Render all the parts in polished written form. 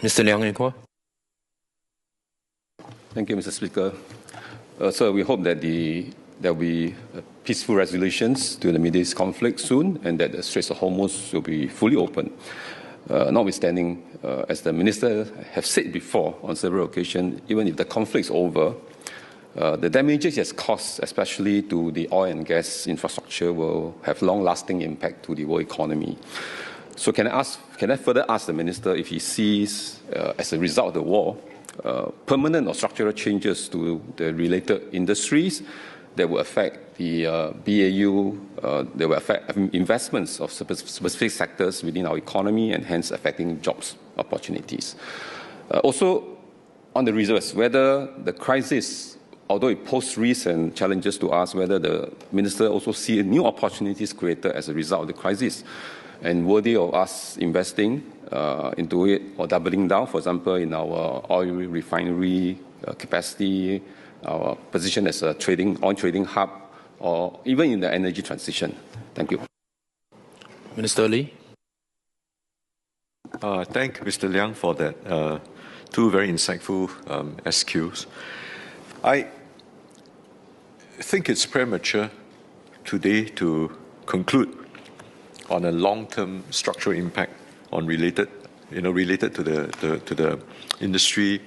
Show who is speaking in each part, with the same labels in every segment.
Speaker 1: Mr. Liang Eng Hua.
Speaker 2: Thank you, Mr. Speaker. So we hope that there will be peaceful resolutions to the Middle East conflict soon, and that the Straits of Hormuz will be fully open. Notwithstanding, as the Minister has said before on several occasions, even if the conflict is over, the damages it has caused, especially to the oil and gas infrastructure, will have long-lasting impact to the world economy. So can I further ask the Minister if he sees, as a result of the war, permanent or structural changes to the related industries that will affect the BAU, that will affect investments of specific sectors within our economy and hence affecting jobs opportunities. Also, on the reserves, whether the crisis, although it poses risks and challenges to us, whether the Minister also sees new opportunities created as a result of the crisis and worthy of us investing into it or doubling down, for example, in our oil refinery capacity, our position as a oil trading hub, or even in the energy transition. Thank you.
Speaker 1: Minister Lee.
Speaker 3: Thank Mr. Liang for that two very insightful SQs. I think it's premature today to conclude on a long-term structural impact on related to the industry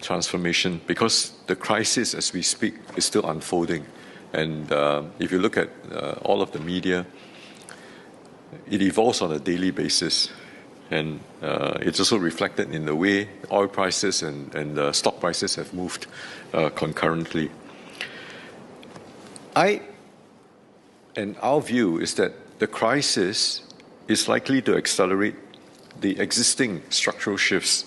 Speaker 3: transformation, because the crisis as we speak is still unfolding. And if you look at all of the media, it evolves on a daily basis. And it's also reflected in the way oil prices and stock prices have moved concurrently. Our view is that the crisis is likely to accelerate the existing structural shifts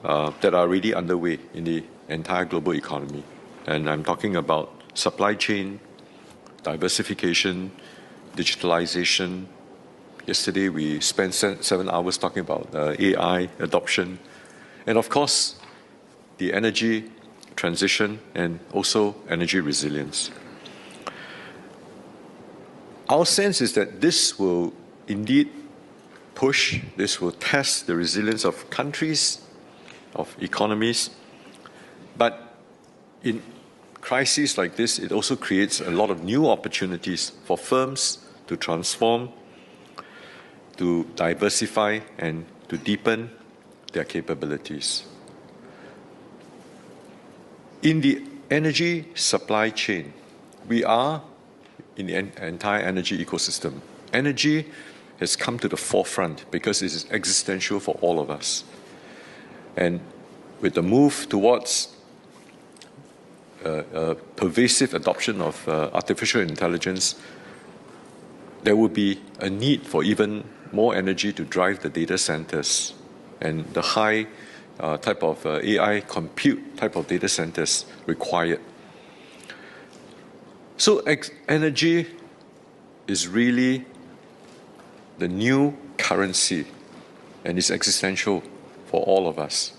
Speaker 3: that are already underway in the entire global economy. And I'm talking about supply chain, diversification, digitalization. Yesterday we spent 7 hours talking about AI adoption, and of course the energy transition and also energy resilience. Our sense is that this will indeed this will test the resilience of countries, of economies, but in crises like this, it also creates a lot of new opportunities for firms to transform, to diversify, and to deepen their capabilities. In the energy supply chain, we are in the entire energy ecosystem. Energy has come to the forefront because it is existential for all of us. And with the move towards pervasive adoption of artificial intelligence, there will be a need for even more energy to drive the data centers and the high type of AI compute type of data centers required. So energy is really the new currency and is existential for all of us.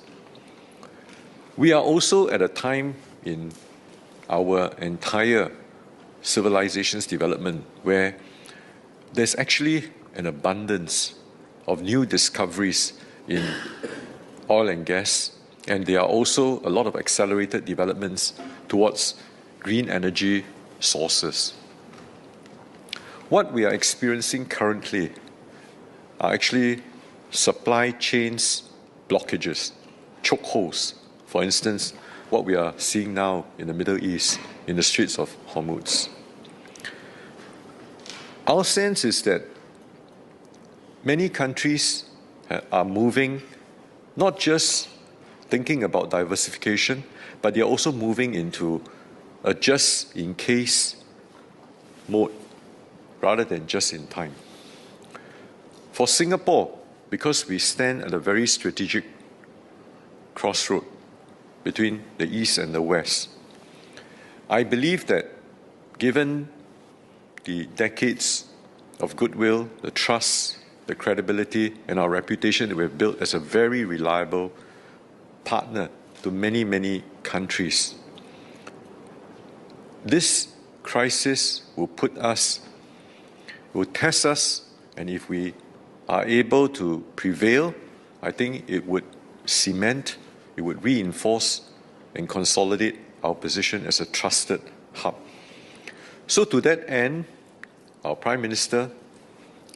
Speaker 3: We are also at a time in our entire civilization's development where there's actually an abundance of new discoveries in oil and gas, and there are also a lot of accelerated developments towards green energy sources. What we are experiencing currently are actually supply chains blockages, chokeholds. For instance, what we are seeing now in the Middle East, in the Straits of Hormuz. Our sense is that many countries are moving, not just thinking about diversification, but they are also moving into a just-in-case mode rather than just-in-time. For Singapore, because we stand at a very strategic crossroad between the East and the West, I believe that given the decades of goodwill, the trust, the credibility, and our reputation that we have built as a very reliable partner to many, many countries, this crisis will test us, and if we are able to prevail, I think it would cement, it would reinforce and consolidate our position as a trusted hub. So to that end, our Prime Minister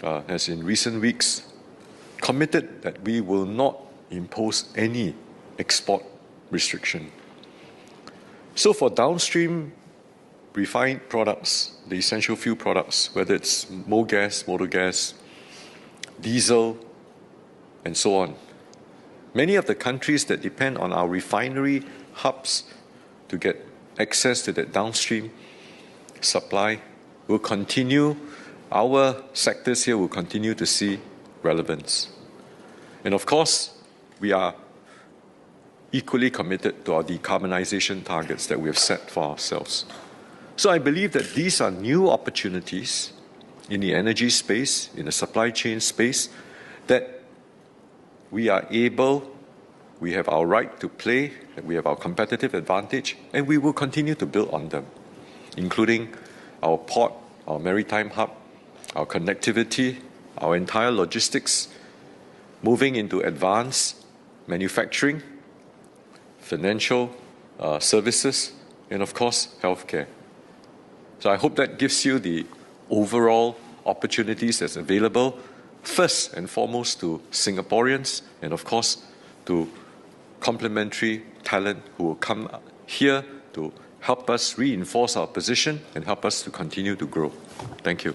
Speaker 3: has in recent weeks committed that we will not impose any export restriction. So for downstream refined products, the essential fuel products, whether it's MoGas, motor gas, diesel, and so on, many of the countries that depend on our refinery hubs to get access to that downstream supply will continue, our sectors here will continue to see relevance. And of course, we are equally committed to our decarbonization targets that we have set for ourselves. So I believe that these are new opportunities in the energy space, in the supply chain space, that we are able, we have our right to play, that we have our competitive advantage, and we will continue to build on them, including our port, our maritime hub, our connectivity, our entire logistics, moving into advanced manufacturing, financial services, and of course, healthcare. So I hope that gives you the overall opportunities that's available, first and foremost to Singaporeans, and of course to complementary talent who will come here to help us reinforce our position and help us to continue to grow. Thank you.